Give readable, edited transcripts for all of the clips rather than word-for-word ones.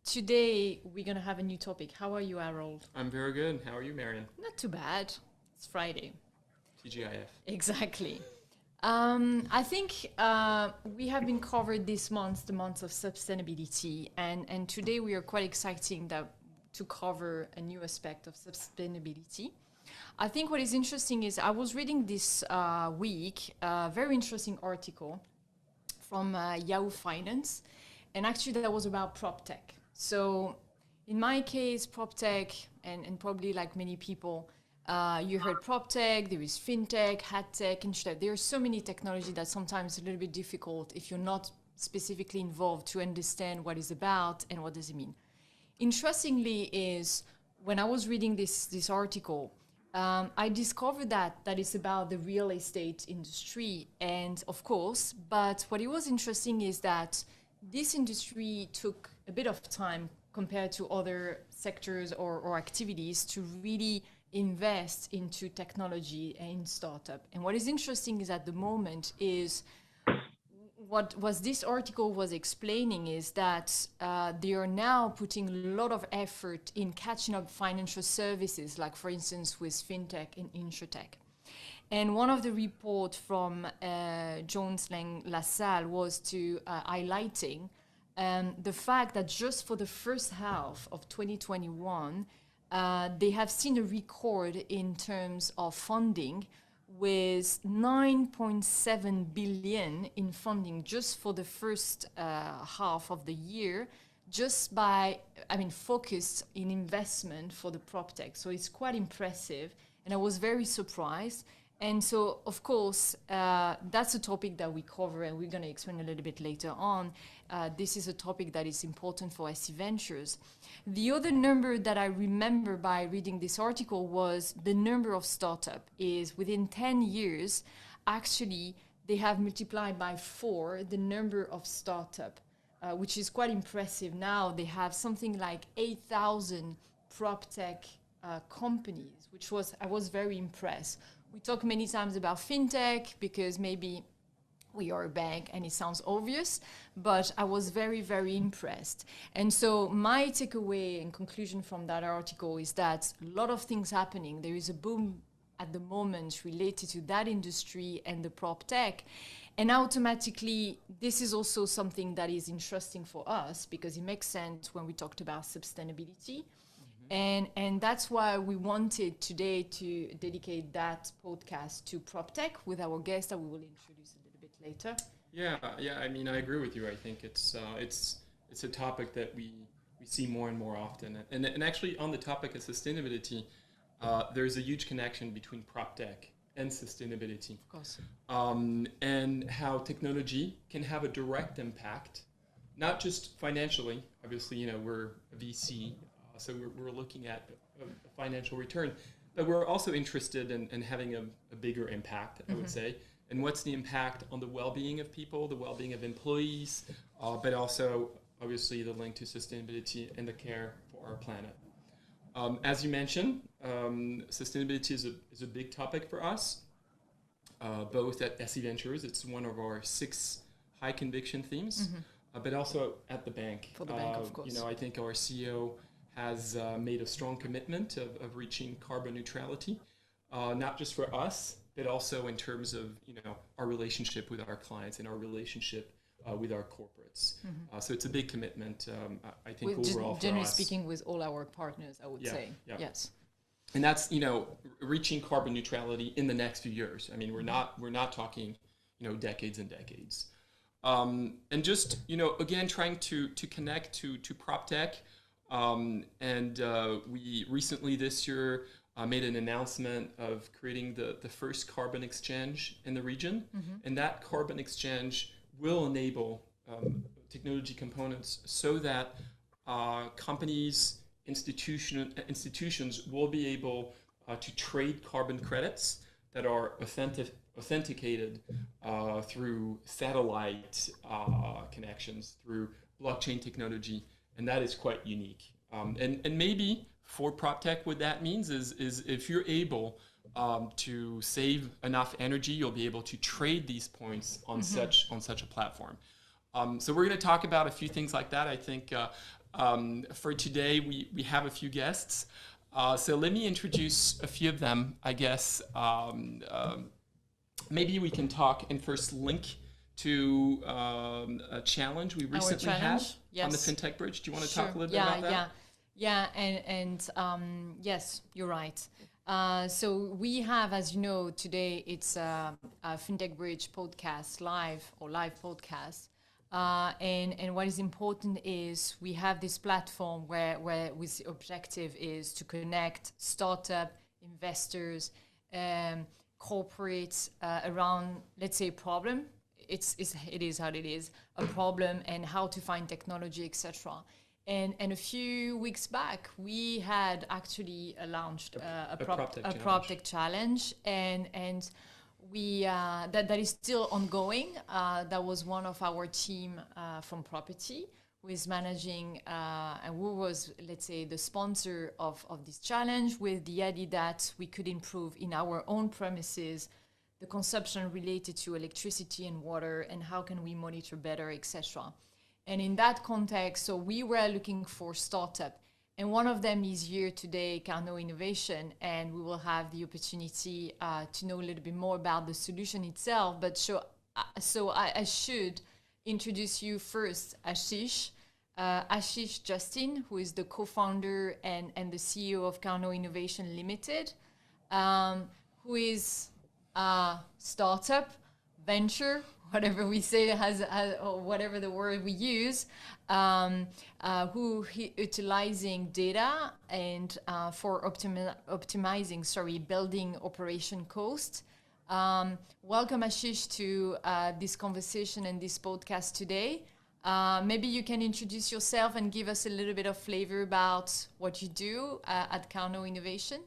Today, we're going to have a new topic. How are you, Harald? I'm very good. How are you, Marion? Not too bad. It's Friday. TGIF. Exactly. I think we have been covered this month, the month of sustainability, and today we are quite exciting to cover a new aspect of sustainability. I think what is interesting is I was reading this week a very interesting article from Yahoo Finance, and actually that was about PropTech. So in my case, PropTech, and probably like many people, you heard PropTech, there is FinTech, HadTech, InsurTech. There are so many technology that sometimes it's a little bit difficult if you're not specifically involved to understand what it's about and what does it mean. Interestingly is when I was reading this article, I discovered that it's about the real estate industry, and of course, but what it was interesting is that this industry took a bit of time compared to other sectors or activities to really invest into technology and startup. And what is interesting is at the moment is what was this article was explaining is that they are now putting a lot of effort in catching up financial services, like for instance with FinTech and InsurTech. And one of the reports from Jones Lang LaSalle was to highlighting the fact that just for the first half of 2021, they have seen a record in terms of funding with 9.7 billion in funding just for the first half of the year, just by, focused in investment for the PropTech. So it's quite impressive. And I was very surprised. And so, of course, that's a topic that we cover, and we're going to explain a little bit later on. This is a topic that is important for SC Ventures. The other number that I remember by reading this article was the number of startups is within 10 years, actually, they have multiplied by 4 the number of startups, which is quite impressive. Now they have something like 8,000 PropTech companies, I was very impressed. We talk many times about FinTech because maybe we are a bank and it sounds obvious, but I was very, very impressed. And so my takeaway and conclusion from that article is that a lot of things happening. There is a boom at the moment related to that industry and the PropTech. And automatically, this is also something that is interesting for us because it makes sense when we talked about sustainability. And that's why we wanted today to dedicate that podcast to PropTech with our guest that we will introduce a little bit later. Yeah. I agree with you. I think it's a topic that we see more and more often. And actually, on the topic of sustainability, there's a huge connection between PropTech and sustainability. Of course. And how technology can have a direct impact, not just financially. Obviously, we're a VC. So we're looking at a financial return, but we're also interested in having a bigger impact, I would say. And what's the impact on the well-being of people, the well-being of employees, but also, obviously, the link to sustainability and the care for our planet. As you mentioned, sustainability is a big topic for us, both at SC Ventures. It's one of our 6 high conviction themes, but also at the bank. For the bank, of course. I think our CEO has made a strong commitment of reaching carbon neutrality, not just for us, but also in terms of our relationship with our clients and our relationship with our corporates. So it's a big commitment. I think overall, generally speaking, with all our partners, I would say. Yeah. Yes. And that's reaching carbon neutrality in the next few years. I mean, we're not talking decades and decades. And just again trying to connect to PropTech. We recently this year made an announcement of creating the first carbon exchange in the region. And that carbon exchange will enable technology components so that companies, institutions will be able to trade carbon credits that are authenticated through satellite connections, through blockchain technology. And that is quite unique. And maybe for PropTech, what that means is if you're able to save enough energy, you'll be able to trade these points on such a platform. So we're going to talk about a few things like that. I think For today, we have a few guests. So let me introduce a few of them, I guess. Maybe we can talk and first link to a challenge we recently had on the FinTech Bridge. Do you want to talk a little bit about that? Yes, you're right. So we have, as you know, today it's a FinTech Bridge podcast, live podcast. And what is important is we have this platform where with the objective is to connect startup investors, corporates around, let's say, problem. It is how it is, a problem, and how to find technology, etc. And a few weeks back, we had actually launched a PropTech challenge, and we that is still ongoing. That was one of our team from property who is managing and who was, let's say, the sponsor of this challenge, with the idea that we could improve in our own premises the consumption related to electricity and water, and how can we monitor better, etc. And in that context, so we were looking for startup, and one of them is here today, Carnot Innovation, and we will have the opportunity to know a little bit more about the solution itself. But so I should introduce you first, Ashish. Ashish Justin, who is the co-founder and the CEO of Carnot Innovation Limited, who is a startup, venture, whatever we say, or whatever the word we use, who utilizing data and for optimizing, building operation cost. Welcome, Ashish, to this conversation and this podcast today. Maybe you can introduce yourself and give us a little bit of flavor about what you do at Carnot Innovation.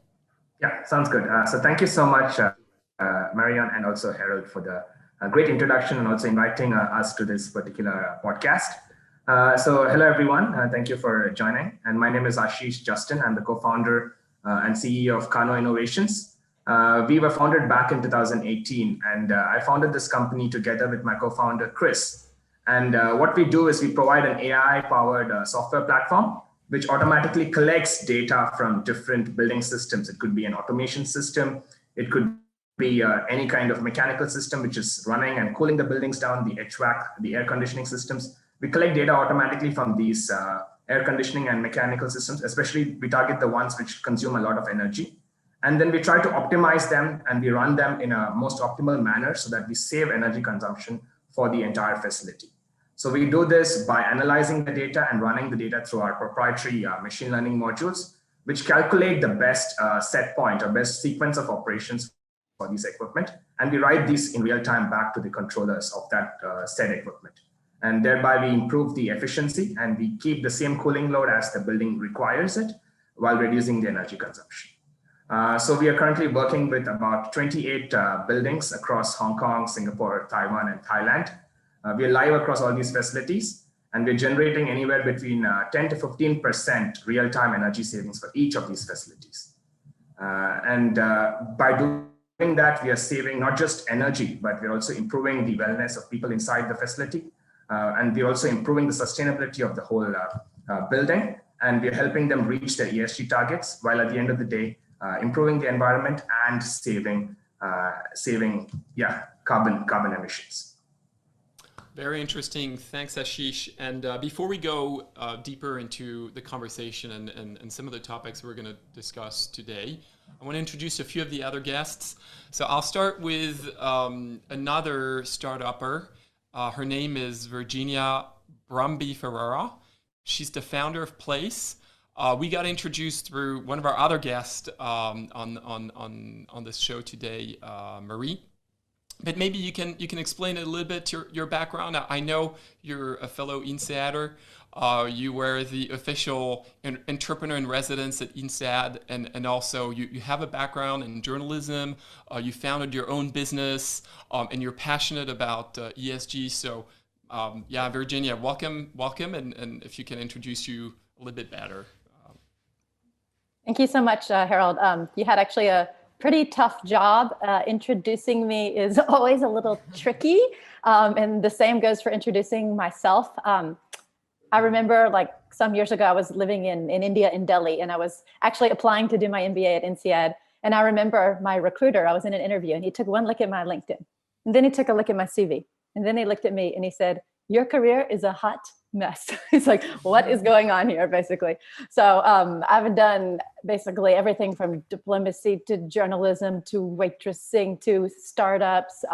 Yeah, sounds good. So thank you so much, Marion, and also Harald, for the great introduction and also inviting us to this particular podcast. So hello, everyone. Thank you for joining. And my name is Ashish Justin. I'm the co-founder and CEO of Carnot Innovations. We were founded back in 2018, and I founded this company together with my co-founder, Chris. And what we do is we provide an AI-powered software platform which automatically collects data from different building systems. It could be an automation system. It could be any kind of mechanical system which is running and cooling the buildings down, the HVAC, the air conditioning systems. We collect data automatically from these air conditioning and mechanical systems, especially we target the ones which consume a lot of energy. And then we try to optimize them, and we run them in a most optimal manner so that we save energy consumption for the entire facility. So we do this by analyzing the data and running the data through our proprietary machine learning modules, which calculate the best set point or best sequence of operations for this equipment. And we write these in real time back to the controllers of that said equipment. And thereby we improve the efficiency, and we keep the same cooling load as the building requires it while reducing the energy consumption. So we are currently working with about 28 buildings across Hong Kong, Singapore, Taiwan, and Thailand. We are live across all these facilities, and we're generating anywhere between 10 to 15% real-time energy savings for each of these facilities. By doing that, we are saving not just energy, but we're also improving the wellness of people inside the facility. And we're also improving the sustainability of the whole building, and we're helping them reach their ESG targets, while at the end of the day, improving the environment and saving carbon emissions. Very interesting. Thanks, Ashish. And before we go deeper into the conversation and some of the topics we're going to discuss today, I want to introduce a few of the other guests. So I'll start with another startupper. Her name is Virginia Brumby Ferreira. She's the founder of Place. We got introduced through one of our other guests on this show today, Marie. But maybe you can explain a little bit your background. I know you're a fellow INSEADer. You were the official entrepreneur in residence at INSEAD, and also you have a background in journalism. You founded your own business, and you're passionate about ESG. So, Virginia, welcome, and if you can introduce you a little bit better. Thank you so much, Harald. You had actually a pretty tough job. Introducing me is always a little tricky, and the same goes for introducing myself. I remember like some years ago, I was living in India, in Delhi, and I was actually applying to do my MBA at INSEAD. And I remember my recruiter, I was in an interview, and he took one look at my LinkedIn, and then he took a look at my CV, and then he looked at me and he said, "Your career is a hot mess." He's like, "What is going on here?" Basically. So I've done basically everything from diplomacy to journalism to waitressing to startups,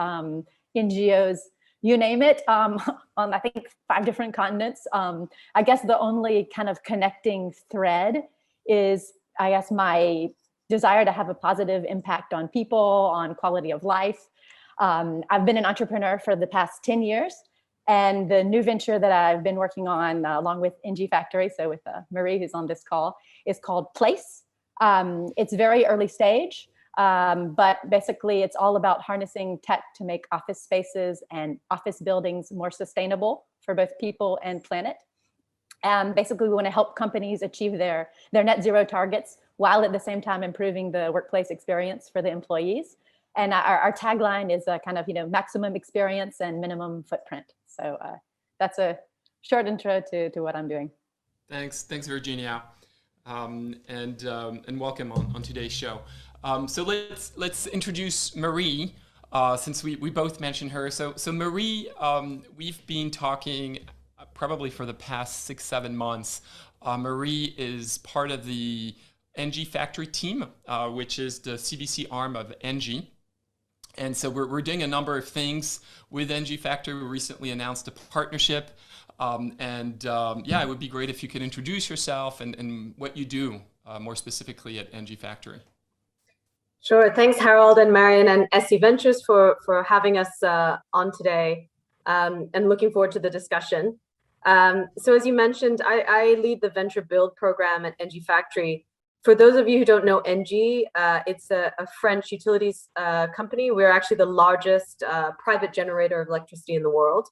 NGOs, you name it, on I think 5 different continents. I guess the only kind of connecting thread is, I guess, my desire to have a positive impact on people, on quality of life. I've been an entrepreneur for the past 10 years. And the new venture that I've been working on along with Engie Factory, so with Marie, who's on this call, is called Place. It's very early stage, but basically it's all about harnessing tech to make office spaces and office buildings more sustainable for both people and planet. Basically, we want to help companies achieve their net zero targets while at the same time improving the workplace experience for the employees. And our tagline is a kind of, maximum experience and minimum footprint. So that's a short intro to what I'm doing. Thanks, Virginia, and welcome on today's show. So let's introduce Marie, since we both mentioned her. So Marie, we've been talking probably for the past 6-7 months. Marie is part of the Engie Factory team, which is the CVC arm of Engie. And so we're doing a number of things with Engie Factory. We recently announced a partnership. It would be great if you could introduce yourself and what you do more specifically at Engie Factory. Sure. Thanks, Harald and Marion and SC Ventures for having us on today, and looking forward to the discussion. So as you mentioned, I lead the venture build program at Engie Factory. For those of you who don't know Engie, it's a French utilities company. We're actually the largest private generator of electricity in the world.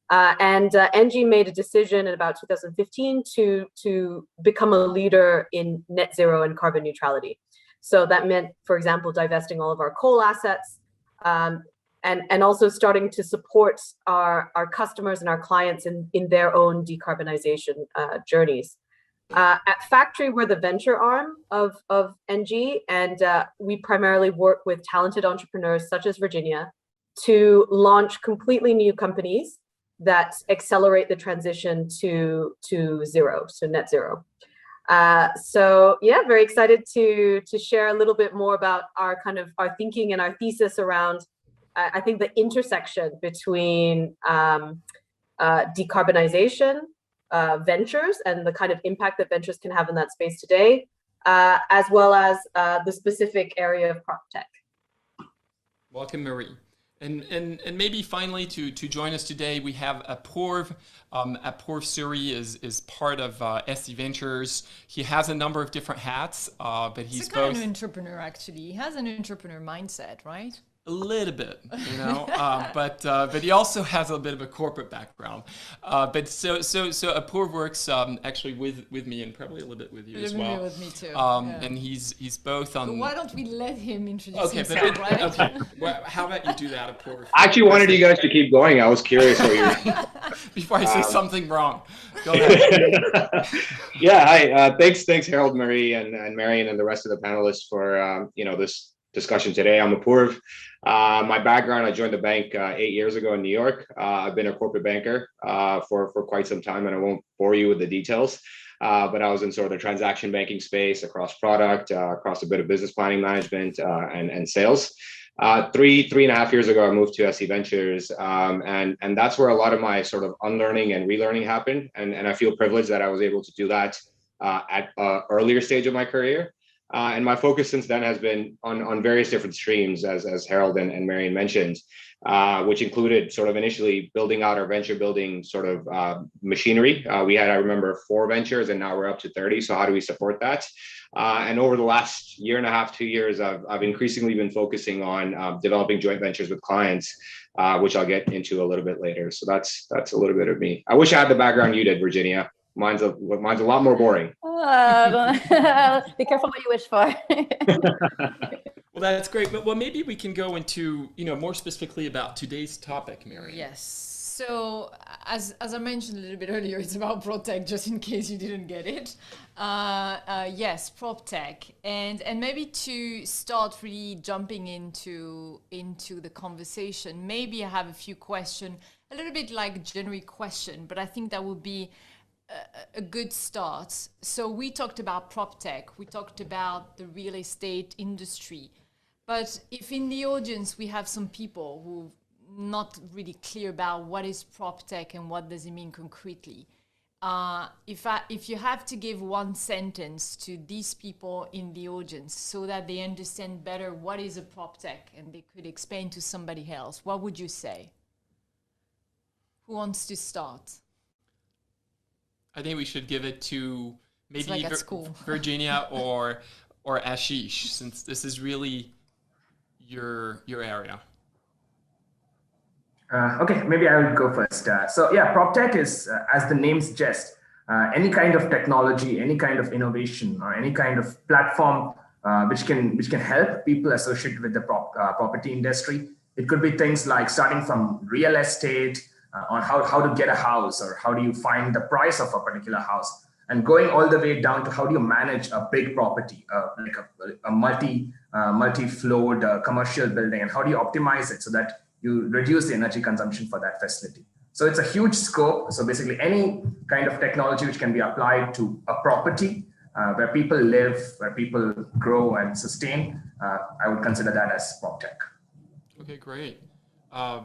And Engie made a decision in about 2015 to become a leader in net zero and carbon neutrality. So that meant, for example, divesting all of our coal assets, and also starting to support our customers and our clients in their own decarbonization journeys. At Factory, we're the venture arm of Engie, and we primarily work with talented entrepreneurs such as Virginia to launch completely new companies that accelerate the transition to zero, so net zero. Very excited to share a little bit more about our thinking and our thesis around, I think, the intersection between decarbonization, ventures, and the kind of impact that ventures can have in that space today, as well as the specific area of PropTech. Welcome, Marie. And maybe finally to join us today, we have Apurv. Apurv Suri is part of SC Ventures. He has a number of different hats, but he's a kind of an entrepreneur, actually. He has an entrepreneur mindset, right? A little bit, but he also has a bit of a corporate background. But so Apurv works actually with me and probably a little bit with you as well. With me too. And he's both on. But why don't we let him introduce himself, right? Okay. Well, how about you do that, Apurv? I actually wanted you guys to keep going. I was curious what you. Before I say something wrong, go ahead. Hi. Thanks, Harald, Marie, and Marion, and the rest of the panelists for this discussion today. I'm Apurv. My background, I joined the bank 8 years ago in New York. I've been a corporate banker for quite some time, and I won't bore you with the details, but I was in sort of the transaction banking space across product, across a bit of business planning management and sales. 3.5 years ago, I moved to SC Ventures, and that's where a lot of my sort of unlearning and relearning happened. And I feel privileged that I was able to do that at an earlier stage of my career. And my focus since then has been on various different streams, as Harald and Marion mentioned, which included sort of initially building out our venture building sort of machinery. We had, I remember, 4 ventures, and now we're up to 30. So how do we support that? And over the last 1.5 to 2 years, I've increasingly been focusing on developing joint ventures with clients, which I'll get into a little bit later. So that's a little bit of me. I wish I had the background you did, Virginia. Mine's a lot more boring. Be careful what you wish for. Well, that's great. But maybe we can go into more specifically about today's topic, Marion. Yes. So as I mentioned a little bit earlier, it's about PropTech, just in case you didn't get it. Yes, PropTech, and maybe to start really jumping into the conversation, maybe I have a few questions, a little bit like generic question, but I think that would be a good start. So we talked about PropTech, we talked about the real estate industry, but if in the audience we have some people who not really clear about what is PropTech and what does it mean concretely, if you have to give one sentence to these people in the audience so that they understand better what is a PropTech and they could explain to somebody else, what would you say? Who wants to start? I think we should give it to maybe like at school. Virginia or Ashish, since this is really your area. Okay, maybe I will go first. So yeah, PropTech is, as the name suggests, any kind of technology, any kind of innovation, or any kind of platform which can help people associated with the property industry. It could be things like starting from real estate, on how to get a house, or how do you find the price of a particular house, and going all the way down to how do you manage a big property, like a multi-floored commercial building, and how do you optimize it so that you reduce the energy consumption for that facility. So it's a huge scope. So basically any kind of technology which can be applied to a property where people live, where people grow and sustain, I would consider that as PropTech. Okay, great.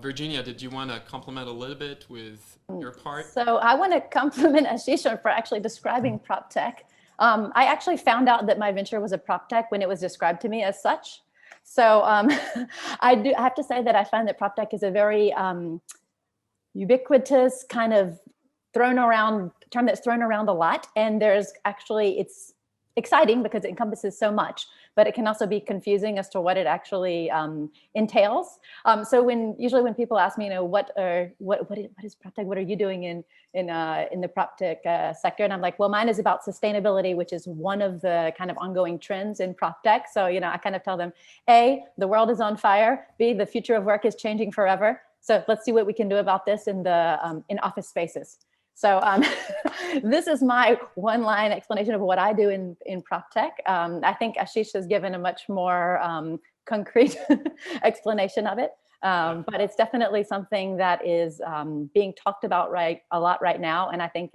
Virginia, did you want to compliment a little bit with your part? So I want to compliment Ashish for actually describing PropTech. I actually found out that my venture was a PropTech when it was described to me as such. So I have to say that I find that PropTech is a very ubiquitous kind of term that's thrown around a lot. And it's exciting because it encompasses so much, but it can also be confusing as to what it actually entails. So usually when people ask me, what is PropTech? What are you doing in the PropTech sector? And I'm like, well, mine is about sustainability, which is one of the kind of ongoing trends in PropTech. So, I kind of tell them, A, the world is on fire. B, the future of work is changing forever. So let's see what we can do about this in office spaces. So this is my one-line explanation of what I do in PropTech. I think Ashish has given a much more concrete explanation of it, but it's definitely something that is being talked about a lot right now, and I think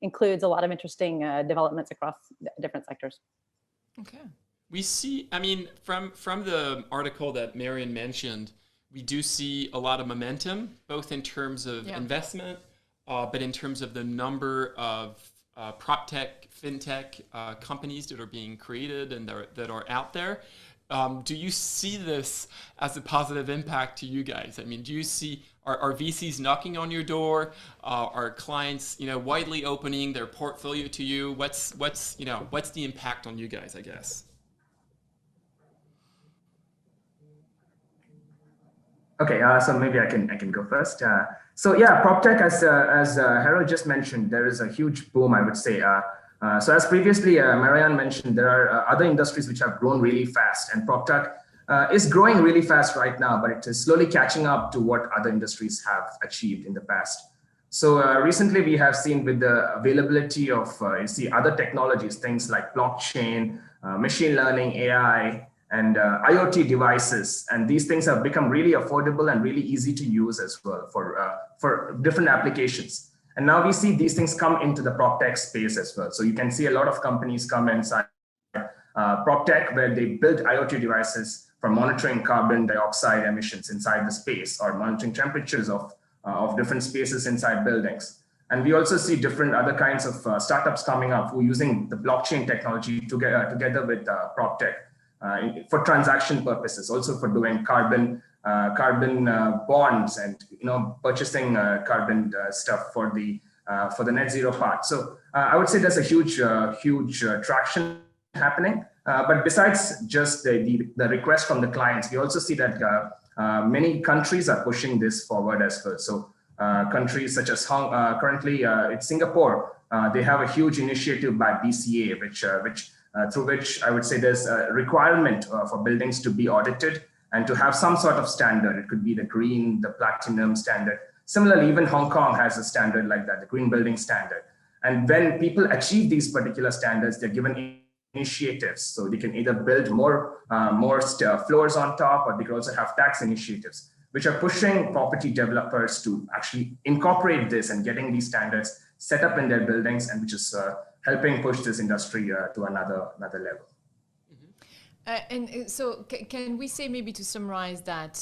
includes a lot of interesting developments across different sectors. Okay. We see, from the article that Marion mentioned, we do see a lot of momentum, both in terms of investment, but in terms of the number of PropTech, FinTech companies that are being created and that are out there. Do you see this as a positive impact to you guys? Do you see, are VCs knocking on your door? Are clients, widely opening their portfolio to you? What's the impact on you guys, I guess? Okay, so maybe I can go first. So yeah, PropTech, as Harald just mentioned, there is a huge boom, I would say. So as previously Marion mentioned, there are other industries which have grown really fast, and PropTech is growing really fast right now, but it is slowly catching up to what other industries have achieved in the past. So recently we have seen with the availability of other technologies, things like blockchain, machine learning, AI, and IoT devices, and these things have become really affordable and really easy to use as well for different applications. And now we see these things come into the PropTech space as well. So you can see a lot of companies come inside PropTech where they build IoT devices for monitoring carbon dioxide emissions inside the space, or monitoring temperatures of different spaces inside buildings. And we also see different other kinds of startups coming up who are using the blockchain technology together with PropTech. For transaction purposes, also for doing carbon bonds and purchasing carbon stuff for the net zero part. So I would say there's a huge traction happening. But besides just the request from the clients, we also see that many countries are pushing this forward as well. So countries such as currently it's Singapore, they have a huge initiative by BCA, through which I would say there's a requirement for buildings to be audited and to have some sort of standard. It could be the green, the platinum standard. Similarly, even Hong Kong has a standard like that, the Green Building Standard. And when people achieve these particular standards, they're given initiatives. So they can either build more floors on top, or they can also have tax initiatives, which are pushing property developers to actually incorporate this and getting these standards set up in their buildings, and which is helping push this industry to another level. And so can we say, maybe to summarize that,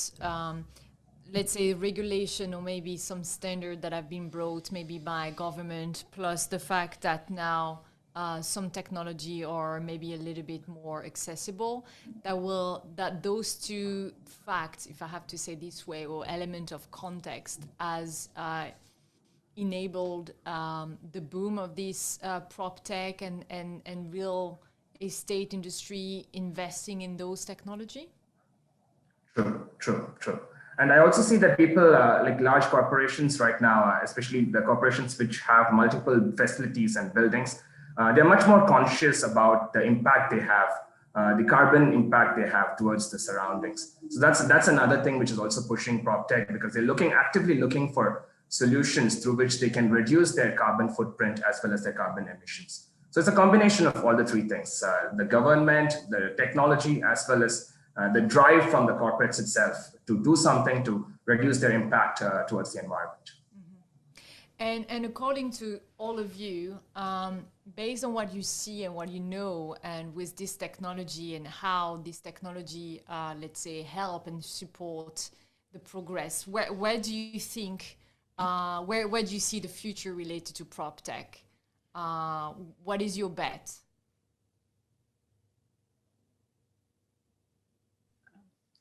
let's say regulation or maybe some standard that have been brought maybe by government, plus the fact that now some technology are maybe a little bit more accessible, that those two facts, if I have to say this way, or element of context, has enabled the boom of this PropTech and real estate industry investing in those technology? True. And I also see that people like large corporations right now, especially the corporations which have multiple facilities and buildings, they're much more conscious about the impact they have, the carbon impact they have towards the surroundings. So that's another thing which is also pushing PropTech, because they're actively looking for solutions through which they can reduce their carbon footprint as well as their carbon emissions. So it's a combination of all the three things, the government, the technology, as well as the drive from the corporates itself to do something to reduce their impact towards the environment. Mm-hmm. And according to all of you, based on what you see and what you know, and with this technology and how this technology, let's say, help and support the progress, where do you think, where do you see the future related to PropTech? What is your bet?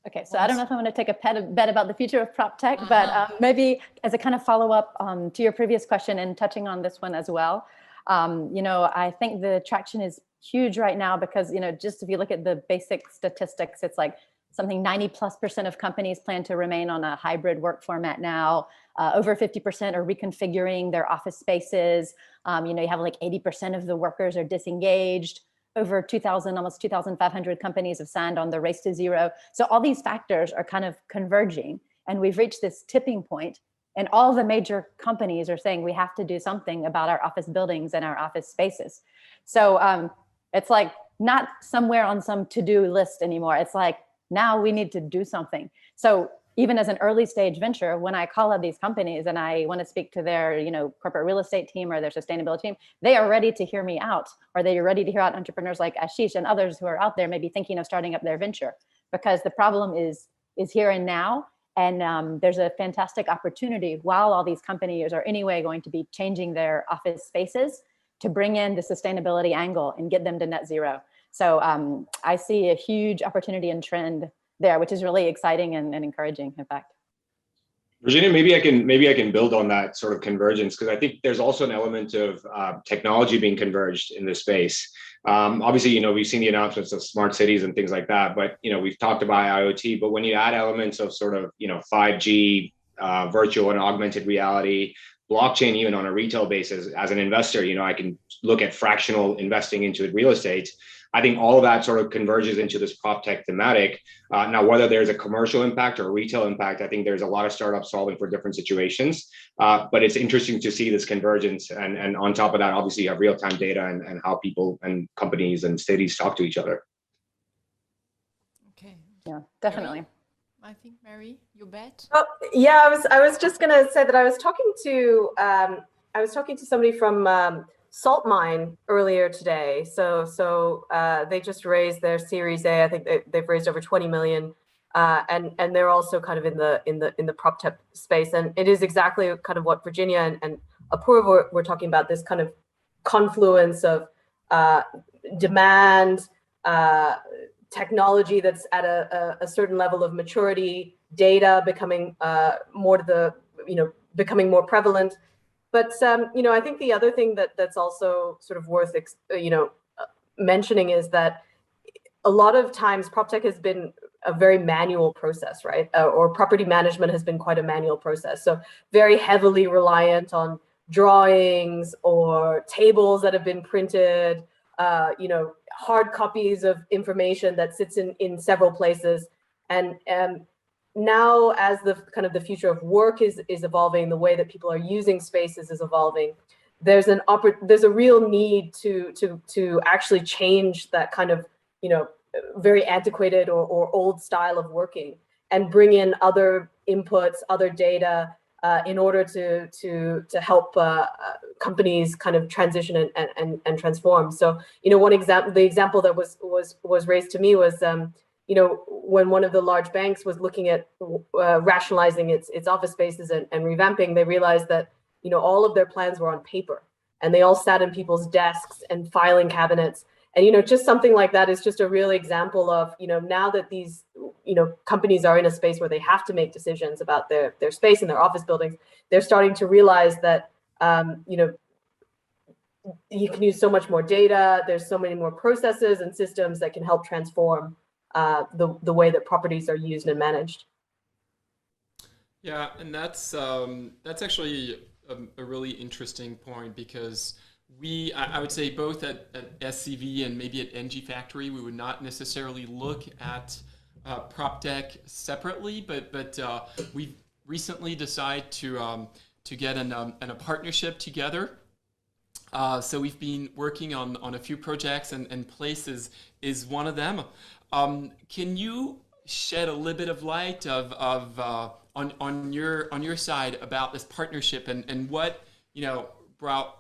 Okay, so I don't know if I want to take a bet about the future of PropTech, but maybe as a kind of follow-up to your previous question and touching on this one as well, I think the traction is huge right now because, just if you look at the basic statistics, it's like something 90+% of companies plan to remain on a hybrid work format now. Over 50% are reconfiguring their office spaces. You have like 80% of the workers are disengaged. Over 2,000, almost 2,500 companies have signed on the race to zero. So all these factors are kind of converging, and we've reached this tipping point, and all the major companies are saying we have to do something about our office buildings and our office spaces. So it's like not somewhere on some to-do list anymore. It's like, now we need to do something. So even as an early stage venture, when I call up these companies and I want to speak to their, corporate real estate team or their sustainability team, they are ready to hear me out, or they are ready to hear out entrepreneurs like Ashish and others who are out there maybe thinking of starting up their venture, because the problem is here and now. And there's a fantastic opportunity while all these companies are anyway going to be changing their office spaces to bring in the sustainability angle and get them to net zero. So I see a huge opportunity and trend there, which is really exciting and encouraging, in fact. Virginia, maybe I can build on that sort of convergence, because I think there's also an element of technology being converged in this space. Obviously, we've seen the announcements of smart cities and things like that, but we've talked about IoT. But when you add elements of sort of 5G, virtual and augmented reality, blockchain, even on a retail basis, as an investor, I can look at fractional investing into real estate. I think all of that sort of converges into this PropTech thematic. Now, whether there's a commercial impact or a retail impact, I think there's a lot of startups solving for different situations. But it's interesting to see this convergence. And on top of that, obviously, you have real-time data and how people and companies and cities talk to each other. Okay. Yeah, definitely. Mary? I think, Mary, your bet? Oh, yeah, I was just going to say that I was talking to somebody from Salt Mine earlier today. So they just raised their Series A. I think they've raised over 20 million, and they're also kind of in the PropTech space. And it is exactly kind of what Virginia and Apurv were talking about, this kind of confluence of demand, technology that's at a certain level of maturity, data becoming becoming more prevalent. But I think the other thing that's also sort of worth mentioning is that a lot of times PropTech has been a very manual process, right? Or property management has been quite a manual process. So very heavily reliant on drawings or tables that have been printed, hard copies of information that sits in several places. And now as the kind of the future of work is evolving, the way that people are using spaces is evolving, there's a real need to actually change that kind of, you know, very antiquated or old style of working and bring in other inputs, other data, in order to help companies kind of transition and transform. So, you know, the example that was raised to me was, you know, when one of the large banks was looking at rationalizing its office spaces and revamping, they realized that, you know, all of their plans were on paper and they all sat in people's desks and filing cabinets. And, you know, just something like that is just a real example of, you know, now that these, you know, companies are in a space where they have to make decisions about their space and their office buildings, they're starting to realize that, you know, you can use so much more data. There's so many more processes and systems that can help transform the way that properties are used and managed. Yeah, and that's actually a really interesting point, because I would say both at SCV and maybe at Engie Factory, we would not necessarily look at PropTech separately, but we've recently decided to get in a partnership together. So we've been working on a few projects, and Places is one of them. Can you shed a little bit of light on your side about this partnership and what, you know, brought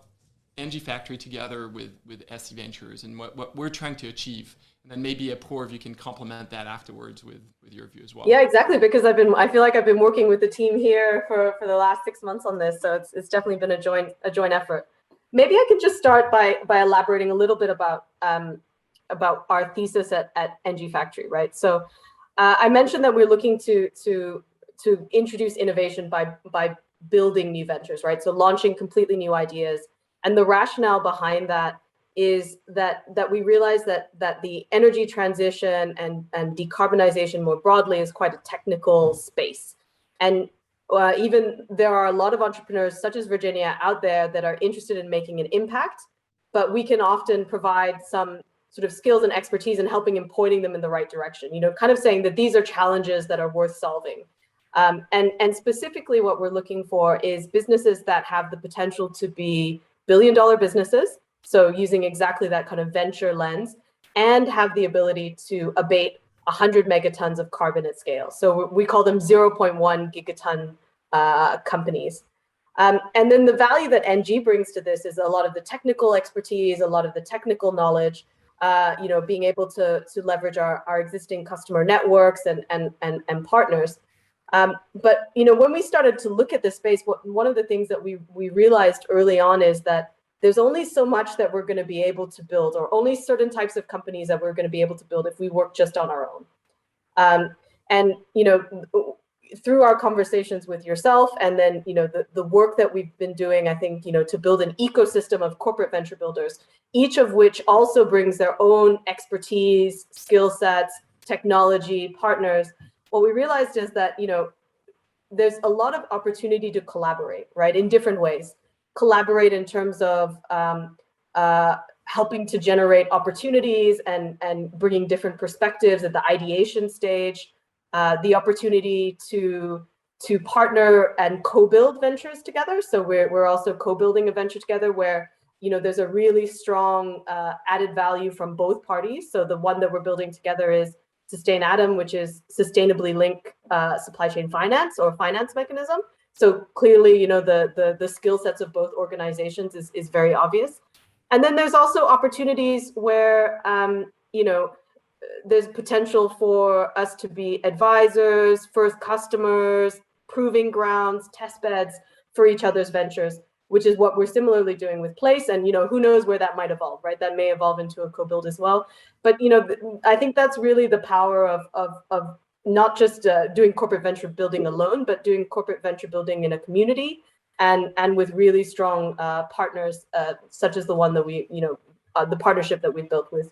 Engie Factory together with SC Ventures and what we're trying to achieve? And then maybe Apurv, you can complement that afterwards with your view as well. Yeah, exactly. Because I feel like I've been working with the team here for the last 6 months on this, so it's definitely been a joint effort. Maybe I could just start by elaborating a little bit about our thesis at Engie Factory, right? So I mentioned that we're looking to introduce innovation by building new ventures, right? So launching completely new ideas. And the rationale behind that is that we realize that the energy transition and decarbonization more broadly is quite a technical space. And even there are a lot of entrepreneurs such as Virginia out there that are interested in making an impact, but we can often provide some sort of skills and expertise in helping and pointing them in the right direction, you know, kind of saying that these are challenges that are worth solving. And specifically what we're looking for is businesses that have the potential to be billion-dollar businesses, so using exactly that kind of venture lens, and have the ability to abate 100 megatons of carbon at scale. So we call them 0.1 gigaton companies. And then the value that Engie brings to this is a lot of the technical expertise, a lot of the technical knowledge, you know, being able to leverage our existing customer networks and partners. But, you know, when we started to look at this space, one of the things that we realized early on is that there's only so much that we're going to be able to build, or only certain types of companies that we're going to be able to build if we work just on our own. And, you know, through our conversations with yourself, and then, you know, the work that we've been doing, I think, you know, to build an ecosystem of corporate venture builders, each of which also brings their own expertise, skill sets, technology, partners. What we realized is that, you know, there's a lot of opportunity to collaborate, right, in different ways. Collaborate in terms of helping to generate opportunities and bringing different perspectives at the ideation stage, the opportunity to partner and co-build ventures together. So we're also co-building a venture together where, you know, there's a really strong added value from both parties. So the one that we're building together is Sustain Atom, which is sustainably linked supply chain finance or finance mechanism. So clearly, you know, the skill sets of both organizations is very obvious. And then there's also opportunities where, you know, there's potential for us to be advisors, first customers, proving grounds, test beds for each other's ventures, which is what we're similarly doing with Place. And, you know, who knows where that might evolve, right? That may evolve into a co-build as well. But, you know, I think that's really the power of not just doing corporate venture building alone, but doing corporate venture building in a community and with really strong partners, such as the one that we, you know, the partnership that we built with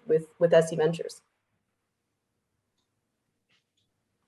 SC Ventures.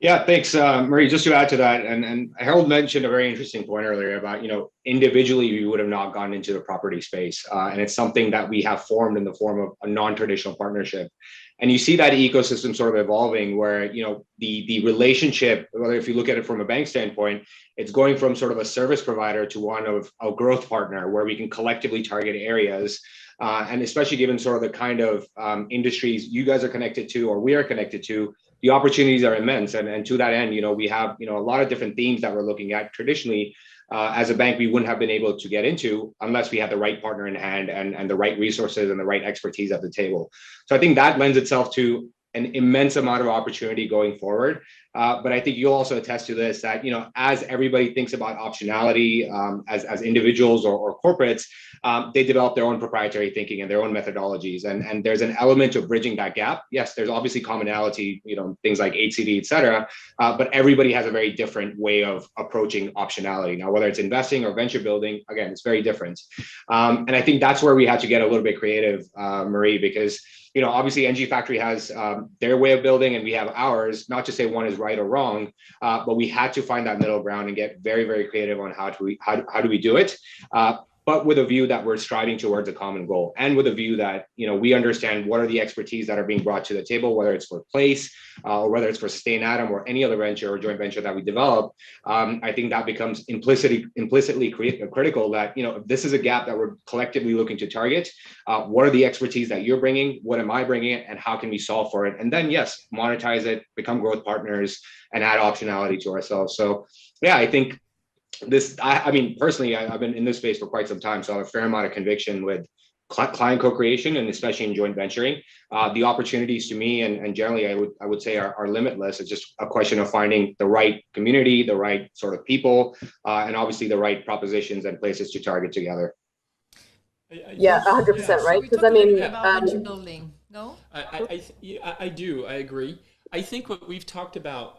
Yeah, thanks, Marie. Just to add to that, and Harold mentioned a very interesting point earlier about, individually we would have not gone into the property space, and it's something that we have formed in the form of a non-traditional partnership. And you see that ecosystem sort of evolving where, the relationship, whether if you look at it from a bank standpoint, it's going from sort of a service provider to one of a growth partner where we can collectively target areas. And especially given sort of the kind of industries you guys are connected to or we are connected to, the opportunities are immense. And to that end, we have, a lot of different themes that we're looking at. Traditionally, as a bank, we wouldn't have been able to get into unless we had the right partner in hand and the right resources and the right expertise at the table. So I think that lends itself to an immense amount of opportunity going forward. But I think you'll also attest to this, that, as everybody thinks about optionality, as individuals or corporates, they develop their own proprietary thinking and their own methodologies. And there's an element of bridging that gap. Yes, there's obviously commonality, things like HCD, et cetera, but everybody has a very different way of approaching optionality. Now, whether it's investing or venture building, again, it's very different. And I think that's where we had to get a little bit creative, Marie, because obviously Engie Factory has their way of building and we have ours, not to say one is right or wrong, but we had to find that middle ground and get very, very creative on how do we do it. But with a view that we're striving towards a common goal, and with a view that we understand what are the expertise that are being brought to the table, whether it's for Place or whether it's for Sustain Atom or any other venture or joint venture that we develop. I think that becomes implicitly critical that if this is a gap that we're collectively looking to target, what are the expertise that you're bringing, what am I bringing, and how can we solve for it? And then yes, monetize it, become growth partners, and add optionality to ourselves. So yeah, I think this, I mean, personally, I've been in this space for quite some time, so I have a fair amount of conviction with client co-creation and especially in joint venturing. The opportunities to me and generally I would say are limitless. It's just a question of finding the right community, the right sort of people, and obviously the right propositions and places to target together. Yeah, 100%, right? Because about venture building, no? I do. I agree. I think what we've talked about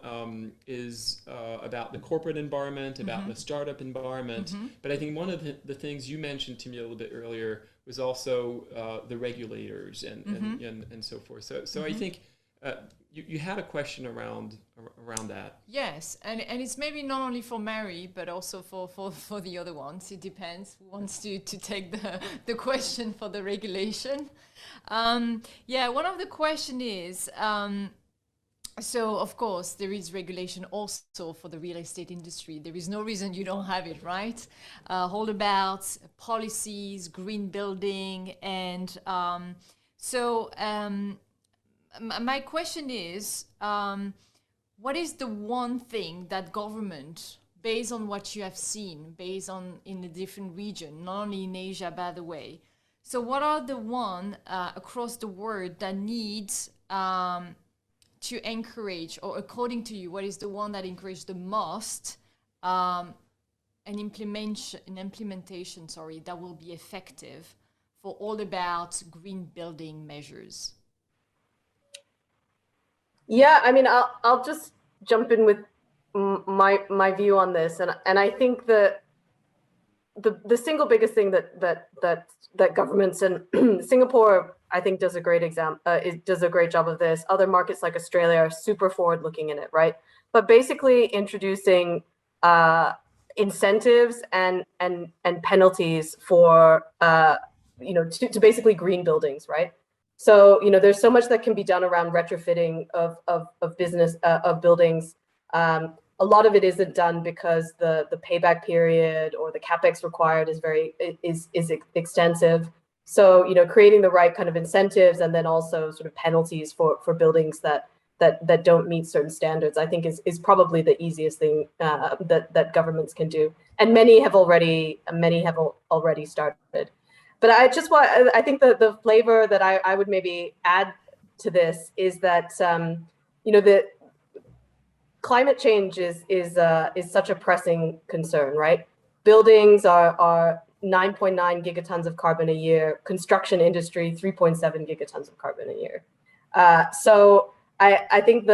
is about the corporate environment, about the startup environment. But I think one of the things you mentioned to me a little bit earlier was also the regulators and so forth. So I think you had a question around that. Yes, and it's maybe not only for Mary, but also for the other ones. It depends who wants to take the question for the regulation. One of the question is, so of course there is regulation also for the real estate industry. There is no reason you don't have it, right? All about policies, green building, and my question is, what is the one thing that government, based on what you have seen, based on in a different region, not only in Asia, by the way, so what are the one across the world that needs to encourage, or according to you, what is the one that encourages the most an implementation, that will be effective for all about green building measures? Yeah, I mean, I'll just jump in with my view on this, and I think the the single biggest thing that governments and Singapore, I think, does a great job of this. Other markets like Australia are super forward looking in it, right? But basically introducing incentives and penalties for to basically green buildings, right? So there's so much that can be done around retrofitting of buildings. A lot of it isn't done because the payback period or the capex required is extensive. So creating the right kind of incentives and then also sort of penalties for buildings that don't meet certain standards, I think is probably the easiest thing that governments can do, and many have already started. But I think the flavor that I would maybe add to this is that the climate change is such a pressing concern, right? Buildings are 9.9 gigatons of carbon a year. Construction industry 3.7 gigatons of carbon a year. So I think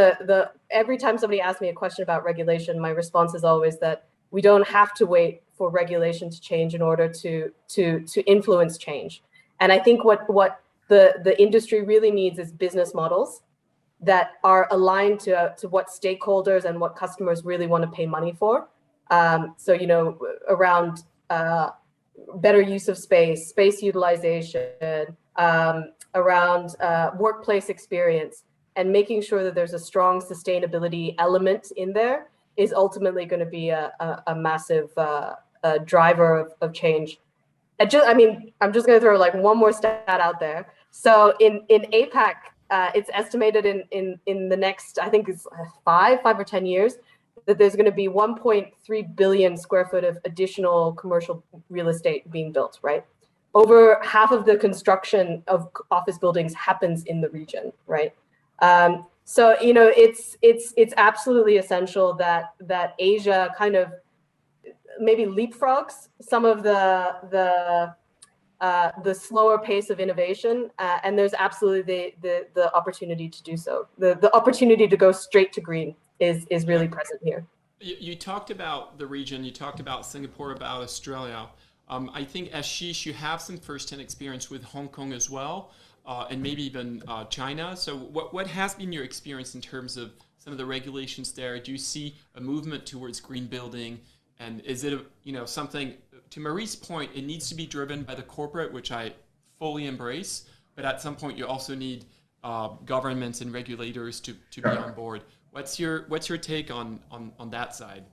every time somebody asks me a question about regulation, my response is always that we don't have to wait for regulation to change in order to influence change. And I think what the industry really needs is business models that are aligned to what stakeholders and what customers really want to pay money for. So, around better use of space utilization, around workplace experience, and making sure that there's a strong sustainability element in there is ultimately going to be a massive driver of change. I'm just going to throw like one more stat out there. So in APAC, it's estimated in the next, I think it's 5 or 10 years, that there's going to be 1.3 billion square foot of additional commercial real estate being built, right? Over half of the construction of office buildings happens in the region, right? So it's absolutely essential that Asia kind of maybe leapfrogs some of the slower pace of innovation, and there's absolutely the opportunity to do so. The opportunity to go straight to green is really present here. You talked about the region, you talked about Singapore, about Australia. I think, Ashish, you have some first-hand experience with Hong Kong as well, and maybe even China. So what has been your experience in terms of some of the regulations there? Do you see a movement towards green building? And is it something, to Marie's point, it needs to be driven by the corporate, which I fully embrace, but at some point you also need governments and regulators to be on board. What's your take on that side?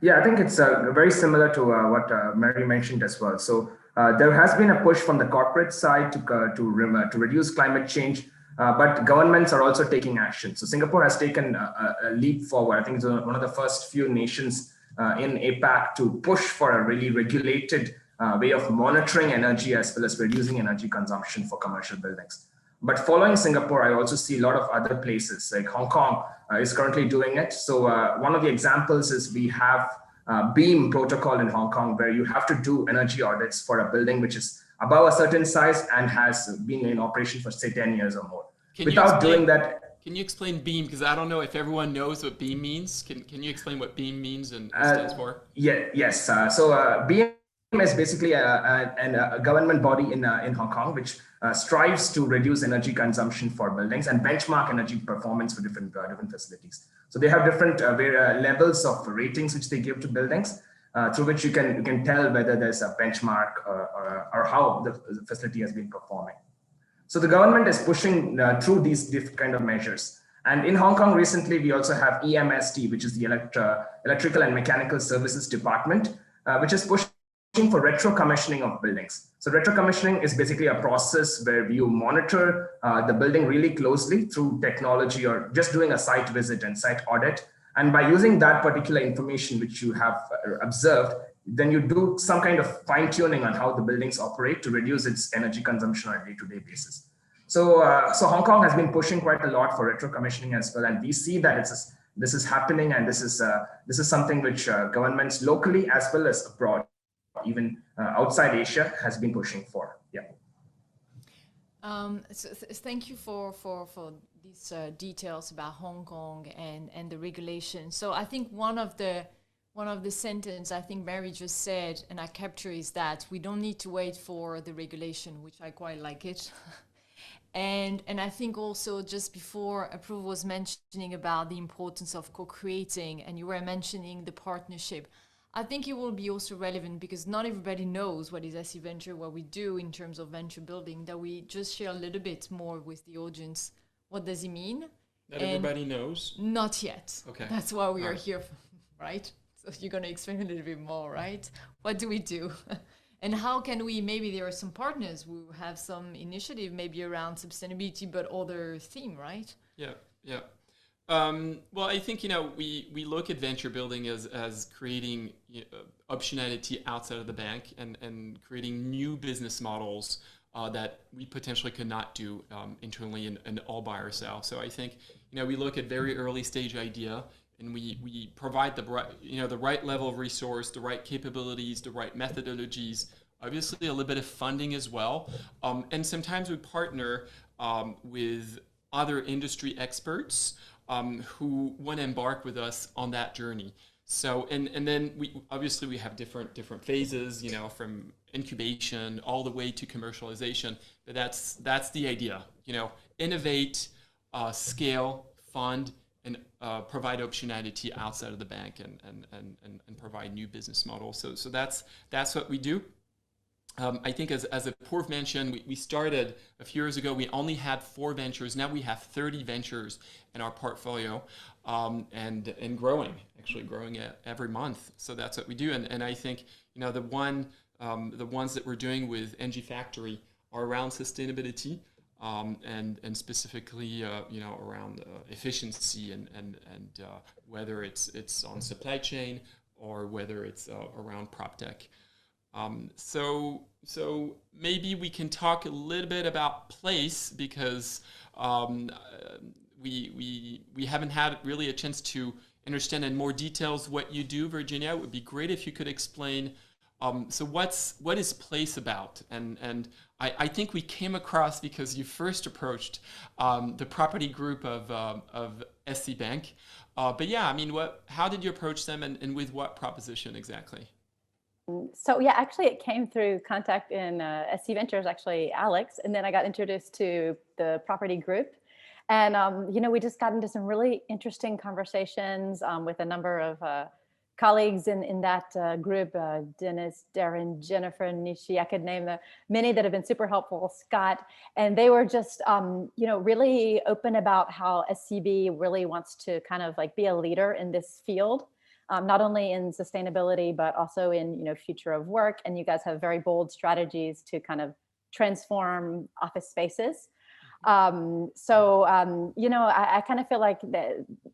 Yeah, I think it's very similar to what Mary mentioned as well. So there has been a push from the corporate side to reduce climate change, but governments are also taking action. So Singapore has taken a leap forward. I think it's one of the first few nations in APAC to push for a really regulated way of monitoring energy as well as reducing energy consumption for commercial buildings. But following Singapore, I also see a lot of other places, like Hong Kong is currently doing it. So one of the examples is we have BEAM protocol in Hong Kong, where you have to do energy audits for a building which is above a certain size and has been in operation for, say, 10 years or more. Without doing that, can you explain BEAM? Because I don't know if everyone knows what BEAM means. Can you explain what BEAM means and stands for? Yes. So BEAM is basically a government body in Hong Kong, which strives to reduce energy consumption for buildings and benchmark energy performance for different facilities. So they have different levels of ratings which they give to buildings, through which you can tell whether there's a benchmark or how the facility has been performing. So the government is pushing through these different kind of measures. And in Hong Kong recently, we also have EMST, which is the Electrical and Mechanical Services Department, which is pushing for retro commissioning of buildings. So retro commissioning is basically a process where you monitor the building really closely through technology or just doing a site visit and site audit. And by using that particular information which you have observed, then you do some kind of fine tuning on how the buildings operate to reduce its energy consumption on a day-to-day basis. So Hong Kong has been pushing quite a lot for retro commissioning as well, and we see that this is happening, and this is something which governments locally as well as abroad, even outside Asia, has been pushing for. Yeah. So thank you for these details about Hong Kong and the regulation. So I think one of the sentence I think Mary just said, and I capture, is that we don't need to wait for the regulation, which I quite like it. And I think also just before Apurv was mentioning about the importance of co-creating, and you were mentioning the partnership, I think it will be also relevant because not everybody knows what is SC Venture, what we do in terms of venture building, that we just share a little bit more with the audience. What does it mean? Not everybody knows? Not yet. Okay. That's why we are here, right? So you're going to explain a little bit more, right? What do we do? And how can we, maybe there are some partners who have some initiative maybe around sustainability, but other theme, right? Yeah. Well, I think, we look at venture building as creating optionality outside of the bank and creating new business models that we potentially could not do internally and all by ourselves. So I think, we look at very early stage idea, and we provide the right level of resource, the right capabilities, the right methodologies, obviously a little bit of funding as well. And sometimes we partner with other industry experts who want to embark with us on that journey. So, and then we have different phases, from incubation all the way to commercialization. But that's the idea, innovate, scale, fund, and provide optionality outside of the bank and provide new business models. So that's what we do. I think as Apurv mentioned, we started a few years ago. We only had 4 ventures. Now we have 30 ventures in our portfolio, and growing every month. So that's what we do. And I think the ones that we're doing with Engie Factory are around sustainability, and specifically around efficiency and whether it's on supply chain or whether it's around PropTech. So maybe we can talk a little bit about place, because we haven't had really a chance to understand in more details what you do, Virginia. It would be great if you could explain. So what is place about? And I think we came across because you first approached the property group of SC Bank. But yeah, I mean, how did you approach them, and with what proposition exactly? So yeah, actually it came through contact in SC Ventures, actually Alex, and then I got introduced to the property group. And, we just got into some really interesting conversations with a number of colleagues in that group, Dennis, Darren, Jennifer, Nishi, I could name many that have been super helpful, Scott. And they were just, really open about how SCB really wants to kind of like be a leader in this field. Not only in sustainability, but also in future of work. And you guys have very bold strategies to kind of transform office spaces. I kind of feel like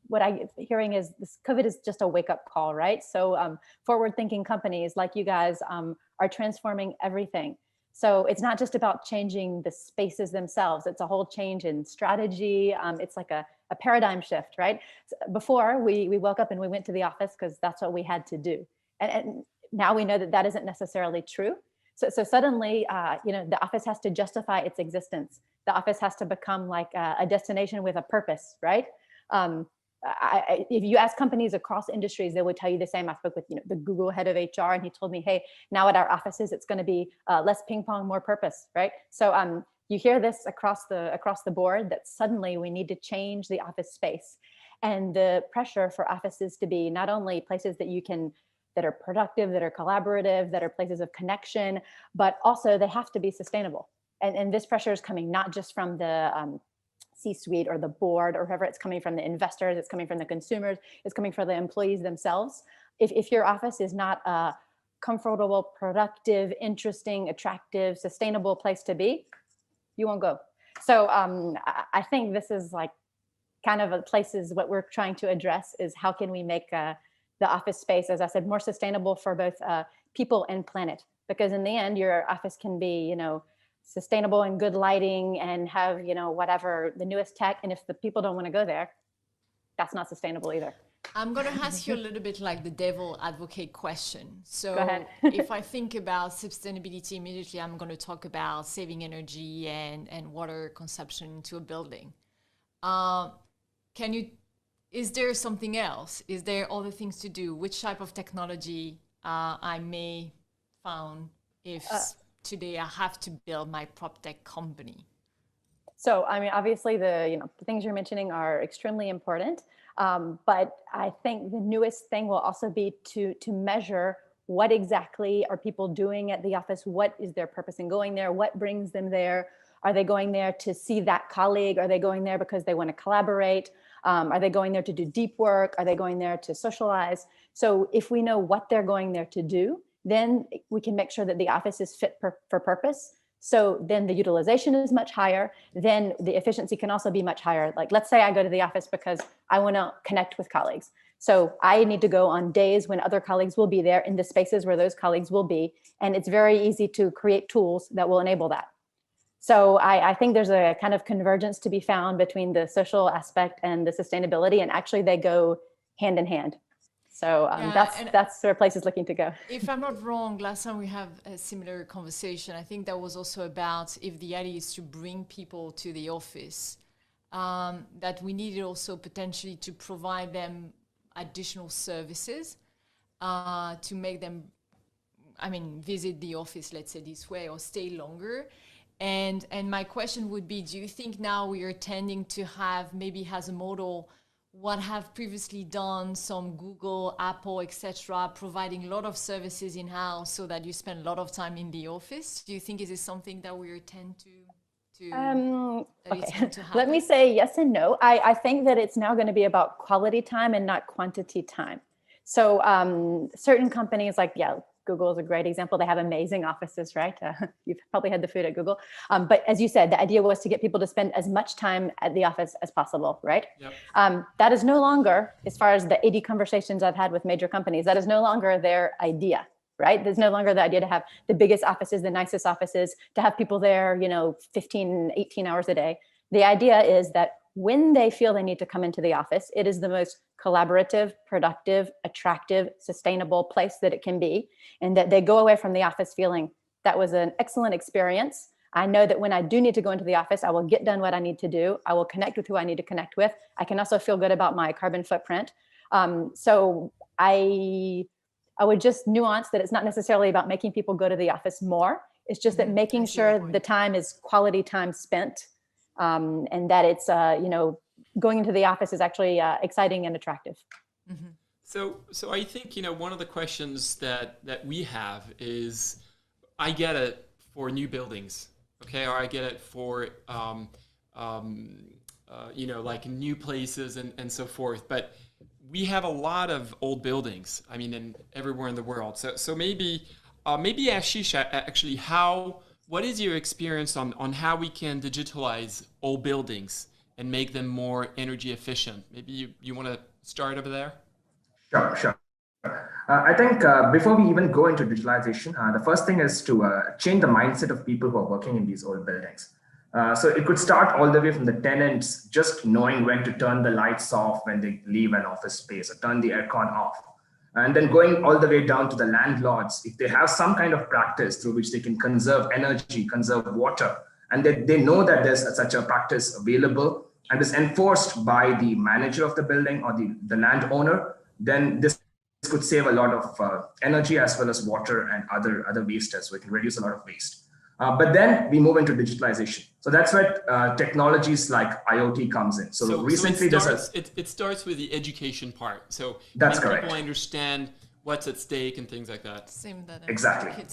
what I'm hearing is this COVID is just a wake-up call, right? So forward-thinking companies like you guys are transforming everything. So it's not just about changing the spaces themselves. It's a whole change in strategy. It's like a paradigm shift, right? So before we woke up and we went to the office because that's what we had to do. And now we know that isn't necessarily true. So suddenly, the office has to justify its existence. The office has to become like a destination with a purpose, right? If you ask companies across industries, they would tell you the same. I spoke with the Google head of HR, and he told me, hey, now at our offices, it's going to be less ping pong, more purpose, right? So you hear this across the board, that suddenly we need to change the office space, and the pressure for offices to be not only places that are productive, that are collaborative, that are places of connection, but also they have to be sustainable. And this pressure is coming not just from the C-suite or the board or whoever, it's coming from the investors, it's coming from the consumers, it's coming from the employees themselves. If your office is not a comfortable, productive, interesting, attractive, sustainable place to be, you won't go. So I think this is like kind of places what we're trying to address is how can we make the office space, as I said, more sustainable for both people and planet, because in the end, your office can be, sustainable and good lighting and have, whatever the newest tech. And if the people don't want to go there, that's not sustainable either. I'm going to ask you a little bit like the devil advocate question. So Go ahead. if I think about sustainability, immediately I'm going to talk about saving energy and water consumption into a building. Is there something else? Is there other things to do? Which type of technology I may found if today I have to build my PropTech company? So, I mean, obviously the things you're mentioning are extremely important. But I think the newest thing will also be to measure what exactly are people doing at the office? What is their purpose in going there? What brings them there? Are they going there to see that colleague? Are they going there because they want to collaborate? Are they going there to do deep work? Are they going there to socialize? So if we know what they're going there to do, then we can make sure that the office is fit for purpose. So then the utilization is much higher. Then the efficiency can also be much higher. Like, let's say I go to the office because I want to connect with colleagues. So I need to go on days when other colleagues will be there in the spaces where those colleagues will be. And it's very easy to create tools that will enable that. So I think there's a kind of convergence to be found between the social aspect and the sustainability, and actually they go hand in hand. So that's where place is looking to go. If I'm not wrong, last time we have a similar conversation. I think that was also about if the idea is to bring people to the office, that we needed also potentially to provide them additional services to make them, visit the office, let's say this way, or stay longer. And my question would be, do you think now we are tending to have, maybe as a model, what have previously done some Google, Apple, etc., providing a lot of services in-house so that you spend a lot of time in the office? Do you think is this something that we tend to okay. Let me say yes and no. I think that it's now going to be about quality time and not quantity time. So certain companies like, Google is a great example. They have amazing offices, right? You've probably had the food at Google. But as you said, the idea was to get people to spend as much time at the office as possible, right? Yep. That is no longer, as far as the 80 conversations I've had with major companies, that is no longer their idea, right? There's no longer the idea to have the biggest offices, the nicest offices, to have people there, 15, 18 hours a day. The idea is that when they feel they need to come into the office, it is the most collaborative, productive, attractive, sustainable place that it can be. And that they go away from the office feeling that was an excellent experience. I know that when I do need to go into the office, I will get done what I need to do. I will connect with who I need to connect with. I can also feel good about my carbon footprint. So I would just nuance that it's not necessarily about making people go to the office more. It's just that making sure the time is quality time spent, and that it's, going into the office is actually exciting and attractive. Mm-hmm. So I think, one of the questions that we have is, I get it for new buildings, okay, or I get it for like new places and so forth, but we have a lot of old buildings, in everywhere in the world. So maybe Ashish, actually, what is your experience on how we can digitalize old buildings and make them more energy efficient? Maybe you want to start over there? Sure. I think before we even go into digitalization, the first thing is to change the mindset of people who are working in these old buildings. So it could start all the way from the tenants just knowing when to turn the lights off when they leave an office space, or turn the aircon off. And then going all the way down to the landlords, if they have some kind of practice through which they can conserve energy, conserve water, and they know that there's such a practice available and is enforced by the manager of the building or the landowner, then this could save a lot of energy as well as water and other waste as well. It can reduce a lot of waste. But then we move into digitalization. So that's where technologies like IoT comes in. So recently it starts with the education part. So that's correct. People understand what's at stake and things like that. Same that exactly.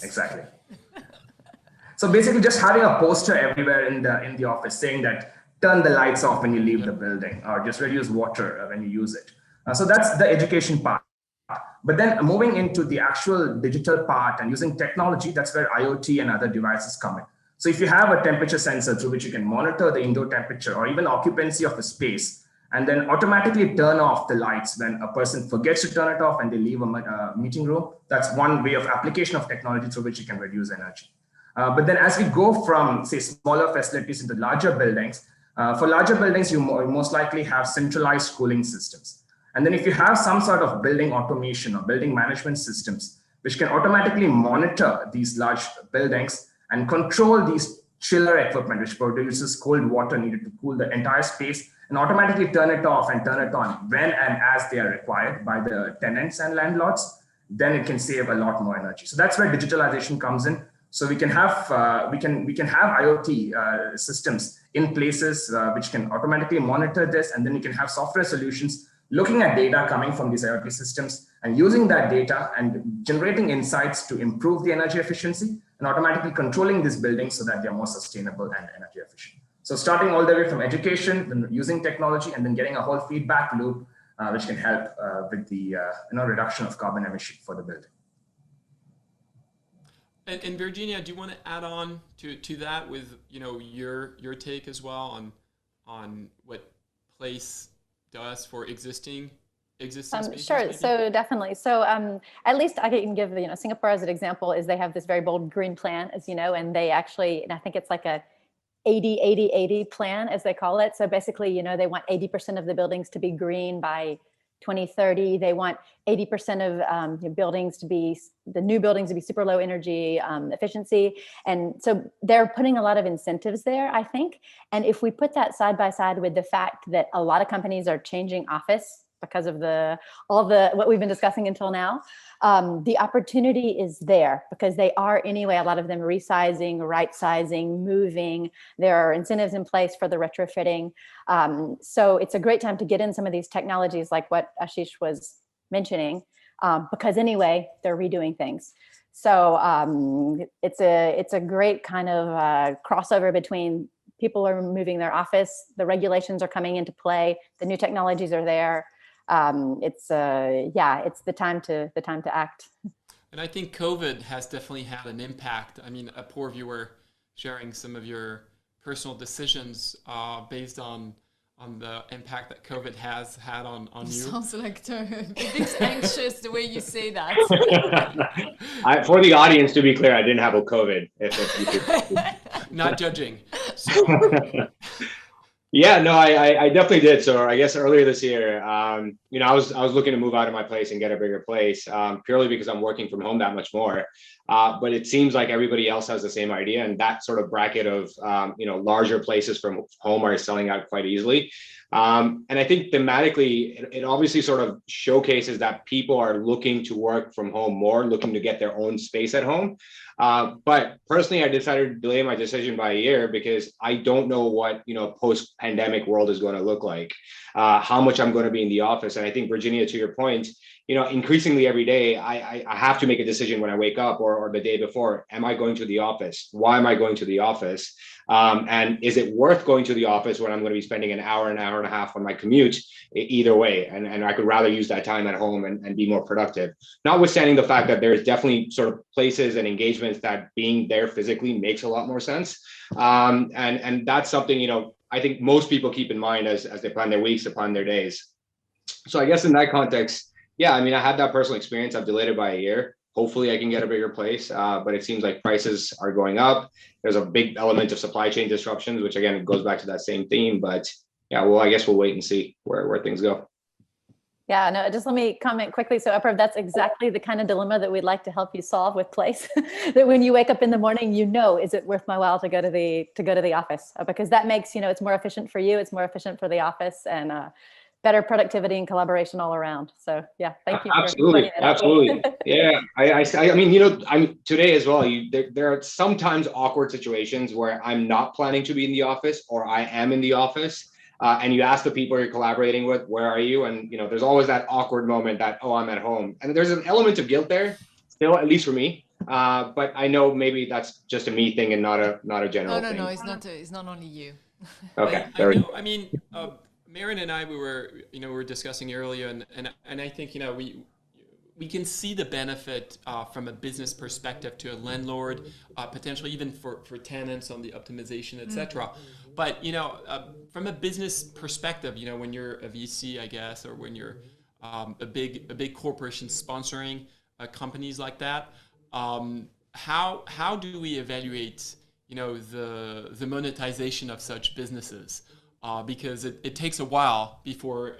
So basically just having a poster everywhere in the office saying that turn the lights off when you leave the building, or just reduce water when you use it. So that's the education part. But then moving into the actual digital part and using technology, that's where IoT and other devices come in. So if you have a temperature sensor through which you can monitor the indoor temperature or even occupancy of a space, and then automatically turn off the lights when a person forgets to turn it off and they leave a meeting room, that's one way of application of technology through which you can reduce energy. But then as we go from, say, smaller facilities into larger buildings, for larger buildings, you most likely have centralized cooling systems. And then if you have some sort of building automation or building management systems, which can automatically monitor these large buildings and control these chiller equipment, which produces cold water needed to cool the entire space, and automatically turn it off and turn it on when and as they are required by the tenants and landlords, then it can save a lot more energy. So that's where digitalization comes in. So we can have IoT systems in places which can automatically monitor this, and then you can have software solutions looking at data coming from these IoT systems and using that data and generating insights to improve the energy efficiency and automatically controlling these buildings so that they're more sustainable and energy efficient. So starting all the way from education, then using technology, and then getting a whole feedback loop, which can help with the reduction of carbon emission for the building. And Virginia, do you want to add on to that with your take as well on what place does for existing spaces? Sure. Maybe? So definitely. So at least I can give Singapore as an example. Is they have this very bold green plan, as you know, and they actually, and I think it's like a 80-80-80 plan, as they call it. So basically, they want 80% of the buildings to be green by 2030. They want 80% of buildings to be, the new buildings to be super low energy efficiency. And so they're putting a lot of incentives there, I think. And if we put that side by side with the fact that a lot of companies are changing office because of what we've been discussing until now. The opportunity is there because they are anyway, a lot of them resizing, right sizing, moving. There are incentives in place for the retrofitting. So it's a great time to get in some of these technologies like what Ashish was mentioning, because anyway, they're redoing things. So it's a great kind of crossover between people are moving their office, the regulations are coming into play, the new technologies are there. It's the time to act. And I think COVID has definitely had an impact. I mean, Apurv, you were sharing some of your personal decisions based on the impact that COVID has had on you. Sounds like a bit anxious the way you say that. For the audience, to be clear, I didn't have a COVID. If you could. Not judging. So. Yeah, no, I definitely did. So I guess earlier this year, I was looking to move out of my place and get a bigger place, purely because I'm working from home that much more. But it seems like everybody else has the same idea, and that sort of bracket of larger places from home are selling out quite easily. And I think thematically, it obviously sort of showcases that people are looking to work from home more, looking to get their own space at home. But personally, I decided to delay my decision by a year because I don't know what, post-pandemic world is going to look like, how much I'm going to be in the office. And I think, Virginia, to your point, increasingly every day, I have to make a decision when I wake up or the day before. Am I going to the office? Why am I going to the office? And is it worth going to the office when I'm going to be spending an hour and a half on my commute? Either way. And I could rather use that time at home and be more productive. Notwithstanding the fact that there's definitely sort of places and engagements that being there physically makes a lot more sense. And that's something, I think most people keep in mind as they plan their weeks, plan their days. So I guess in that context, yeah, I mean, I had that personal experience. I've delayed it by a year. Hopefully I can get a bigger place, but it seems like prices are going up. There's a big element of supply chain disruptions, which again, goes back to that same theme, but yeah, well, I guess we'll wait and see where things go. Yeah, no, just let me comment quickly. So Apurv, that's exactly the kind of dilemma that we'd like to help you solve with Place. That when you wake up in the morning, is it worth my while to go to the office? Because that makes, it's more efficient for you, it's more efficient for the office, and better productivity and collaboration all around. So yeah, thank you. Absolutely, absolutely. Yeah, I mean, today as well. There are sometimes awkward situations where I'm not planning to be in the office, or I am in the office. And you ask the people you're collaborating with, where are you? And there's always that awkward moment that, oh, I'm at home. And there's an element of guilt there, still, at least for me. But I know maybe that's just a me thing and not a general thing. No, it's not only you. Okay. I mean, Marion and I, we were discussing earlier, and I think we can see the benefit from a business perspective to a landlord, potentially even for tenants on the optimization, etc. But from a business perspective, when you're a VC, I guess, or when you're a big corporation sponsoring companies like that, how do we evaluate the monetization of such businesses? Because it takes a while before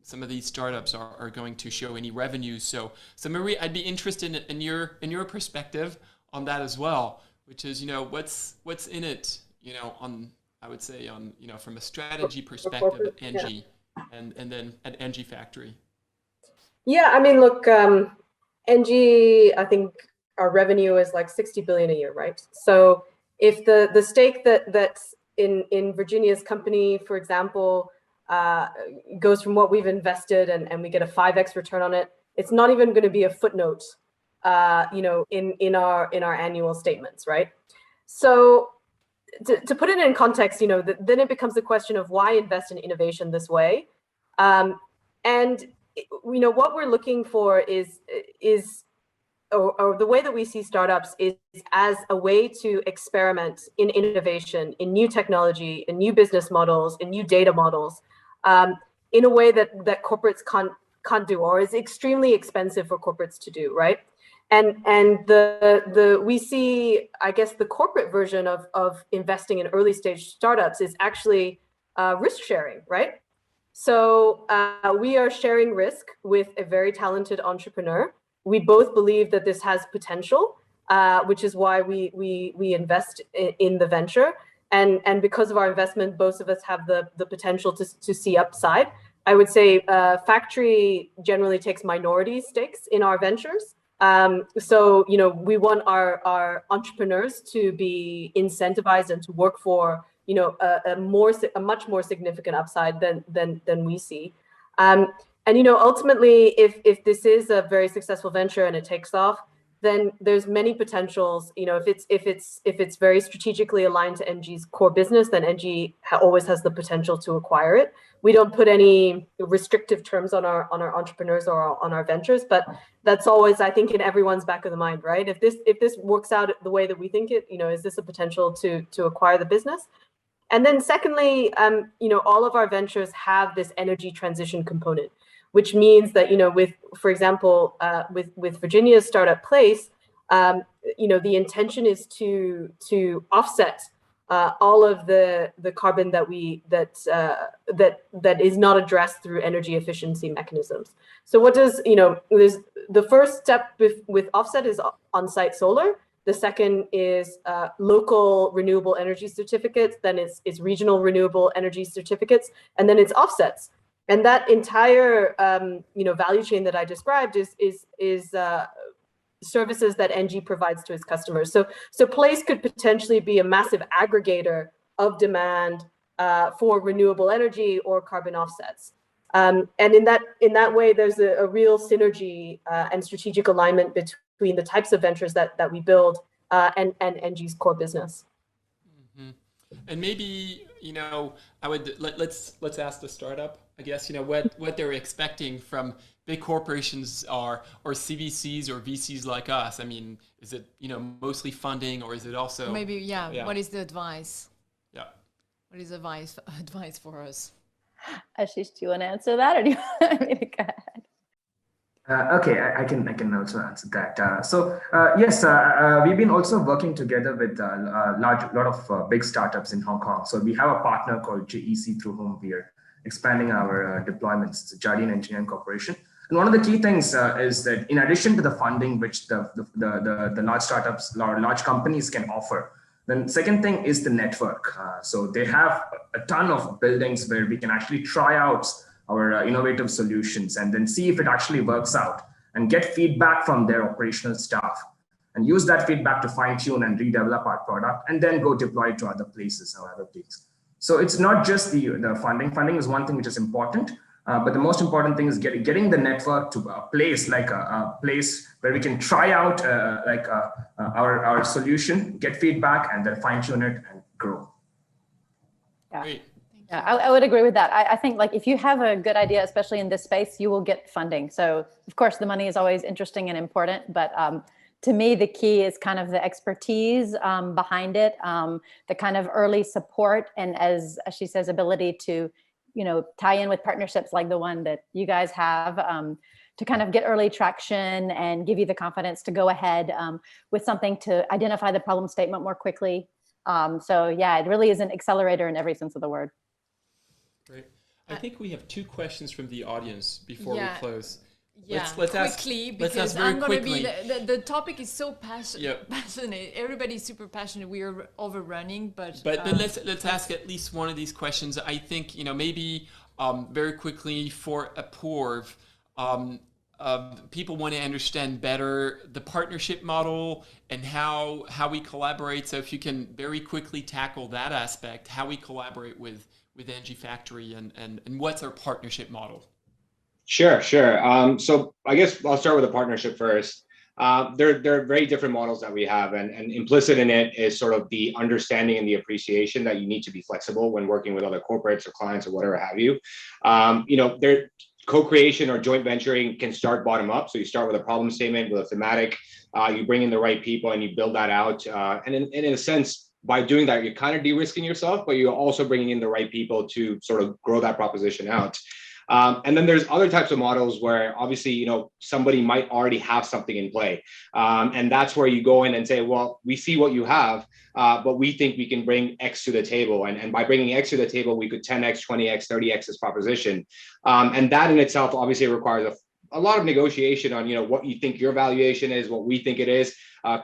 some of these startups are going to show any revenue. So Marie, I'd be interested in your perspective on that as well, which is what's in it, I would say from a strategy perspective at Engie, and then at Engie Factory. Yeah, I mean, look, Engie, I think our revenue is like 60 billion a year, right? So if the stake that's in Virginia's company, for example, goes from what we've invested and we get a 5x return on it, it's not even going to be a footnote, in our annual statements, right? So to put it in context, then it becomes the question of why invest in innovation this way, and what we're looking for is or the way that we see startups is as a way to experiment in innovation, in new technology, in new business models, in new data models, in a way that corporates can't do, or is extremely expensive for corporates to do, right? And we see, I guess, the corporate version of investing in early stage startups is actually risk sharing, right? So we are sharing risk with a very talented entrepreneur. We both believe that this has potential, which is why we invest in the venture. And because of our investment, both of us have the potential to see upside. I would say Factory generally takes minority stakes in our ventures. So, we want our entrepreneurs to be incentivized and to work for, a much more significant upside than we see. And, ultimately, if this is a very successful venture and it takes off, then there's many potentials. If it's very strategically aligned to Engie's core business, then Engie always has the potential to acquire it. We don't put any restrictive terms on our entrepreneurs or on our ventures, but that's always, I think, in everyone's back of the mind, right? If this works out the way that we think it, is this a potential to acquire the business? And then secondly, all of our ventures have this energy transition component, which means that, for example, with Virginia's startup Place, the intention is to offset all of the carbon that is not addressed through energy efficiency mechanisms. So what does, there's the first step with offset is on-site solar. The second is local renewable energy certificates. Then it's regional renewable energy certificates, and then it's offsets. And that entire value chain that I described is services that Engie provides to its customers. So Place could potentially be a massive aggregator of demand for renewable energy or carbon offsets. And in that way, there's a real synergy and strategic alignment between the types of ventures that we build and Engie's core business. Mm-hmm. And maybe, I would let's ask the startup, I guess, what they're expecting from big corporations or CVCs or VCs like us. I mean, is it, mostly funding, or is it also maybe, yeah. What is the advice? Yeah. What is advice for us? Ashish, do you want to answer that, or do you want me to go ahead? Okay, I can also answer that. Yes, we've been also working together with a lot of big startups in Hong Kong. So we have a partner called JEC through whom we are expanding our deployments. It's a Jardine Engineering Corporation. And one of the key things is that in addition to the funding which the large startups, large companies can offer, then second thing is the network. So they have a ton of buildings where we can actually try out our innovative solutions and then see if it actually works out and get feedback from their operational staff and use that feedback to fine tune and redevelop our product and then go deploy it to other places or other things. So it's not just the funding. Funding is one thing which is important, but the most important thing is getting the network to a place like a place where we can try out our solution, get feedback, and then fine tune it and grow. Yeah. Great. Yeah, I would agree with that. I think if you have a good idea, especially in this space, you will get funding. So of course the money is always interesting and important, but to me, the key is kind of the expertise behind it, the kind of early support, and as she says, ability to, tie in with partnerships like the one that you guys have to kind of get early traction and give you the confidence to go ahead with something to identify the problem statement more quickly. So yeah, it really is an accelerator in every sense of the word. Great. I think we have two questions from the audience before we close. Yeah, let's quickly, because I'm going to be, the topic is so passionate. Everybody's super passionate. We are overrunning, but let's ask at least one of these questions. I think, maybe very quickly for Apurv, people want to understand better the partnership model and how we collaborate. So if you can very quickly tackle that aspect, how we collaborate with Engie Factory and what's our partnership model? Sure. So I guess I'll start with the partnership first. There are very different models that we have, and implicit in it is sort of the understanding and the appreciation that you need to be flexible when working with other corporates or clients or whatever have you. Their co-creation or joint venturing can start bottom up. So you start with a problem statement, with a thematic, you bring in the right people and you build that out. And in a sense, by doing that, you're kind of de-risking yourself, but you're also bringing in the right people to sort of grow that proposition out. And then there's other types of models where obviously, somebody might already have something in play. And that's where you go in and say, well, we see what you have, but we think we can bring X to the table. And by bringing X to the table, we could 10X, 20X, 30X this proposition. And that in itself obviously requires a lot of negotiation on, what you think your valuation is, what we think it is,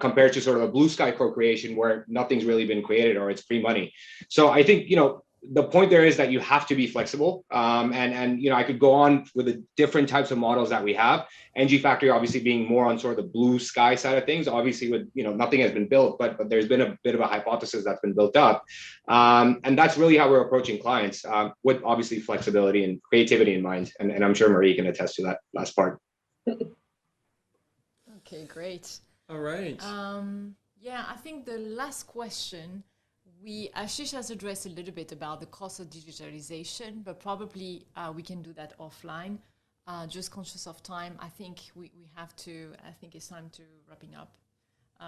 compared to sort of a blue sky co-creation where nothing's really been created or it's free money. So I think, the point there is that you have to be flexible. And I could go on with the different types of models that we have. Engie Factory obviously being more on sort of the blue sky side of things. Obviously, with nothing has been built, but there's been a bit of a hypothesis that's been built up, and that's really how we're approaching clients, with obviously flexibility and creativity in mind. And I'm sure Marie can attest to that last part. Okay, great. All right. Yeah, I think the last question, Ashish has addressed a little bit about the cost of digitalization, but probably we can do that offline. Just conscious of time, I think we have to, I think it's time to wrapping up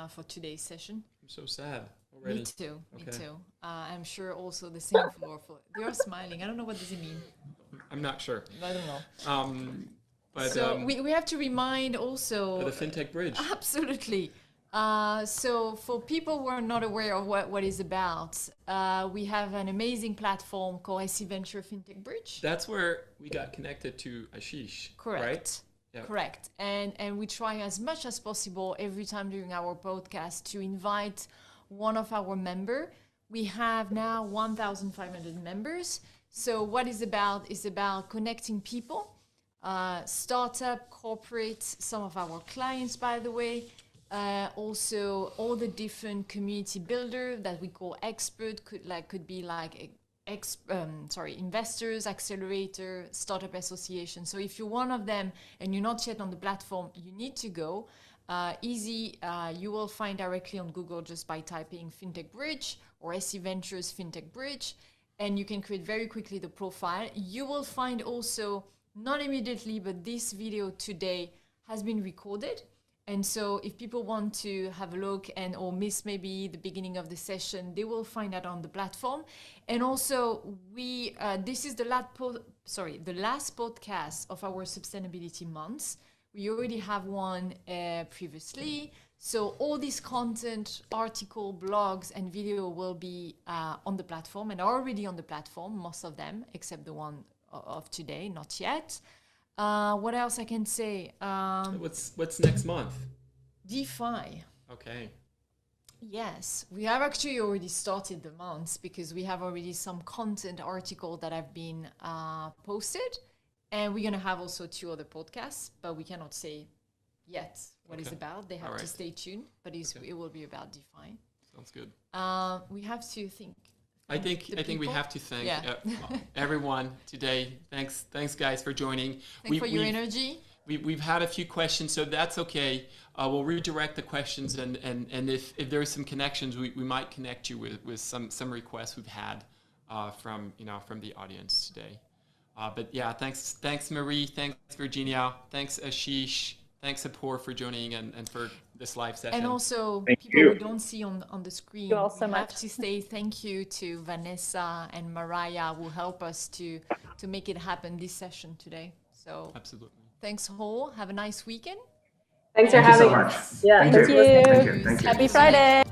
for today's session. I'm so sad already. Me too, Okay. me too. I'm sure also the same for, they're smiling. I don't know what does it mean. I'm not sure. I don't know. But So we have to remind also. the FinTech Bridge. Absolutely. So for people who are not aware of what it's about, we have an amazing platform called SC Venture FinTech Bridge. That's where we got connected to Ashish. Correct. Right? Yeah. Correct. And we try as much as possible every time during our podcast to invite one of our members. We have now 1,500 members. So what is about connecting people, startup, corporate, some of our clients, by the way. Also, all the different community builder that we call expert could be like investors, accelerator, startup association. So if you're one of them and you're not yet on the platform, you need to go. Easy, you will find directly on Google just by typing FinTech Bridge or SC Ventures FinTech Bridge, and you can create very quickly the profile. You will find also, not immediately, but this video today has been recorded. And so if people want to have a look or miss maybe the beginning of the session, they will find that on the platform. And also this is the last podcast of our sustainability months. We already have one previously. So all this content, article, blogs, and video will be on the platform and are already on the platform, most of them, except the one of today, not yet. What else I can say? What's next month? DeFi. Okay. Yes, we have actually already started the months because we have already some content article that have been posted, and we're gonna have also 2 other podcasts, but we cannot say yet what it's about. They have to stay tuned, but it will be about DeFi. Sounds good. We have to think. I think we have to thank everyone today. Thanks guys for joining. Thanks for your energy. We've had a few questions, so that's okay. We'll redirect the questions, and if there's some connections, we might connect you with some requests we've had from the audience today. But yeah, thanks Marie, thanks Virginia, thanks Ashish, thanks Apurv for joining and for this live session. And also people who don't see on the screen, you all so we much. have to say thank you to Vanessa and Mariah who help us to make it happen this session today. So absolutely. Thanks all. Have a nice weekend. Thanks for Thank you so having much. us. Yeah, Thank thanks you. for listening. Thank you. Happy Friday.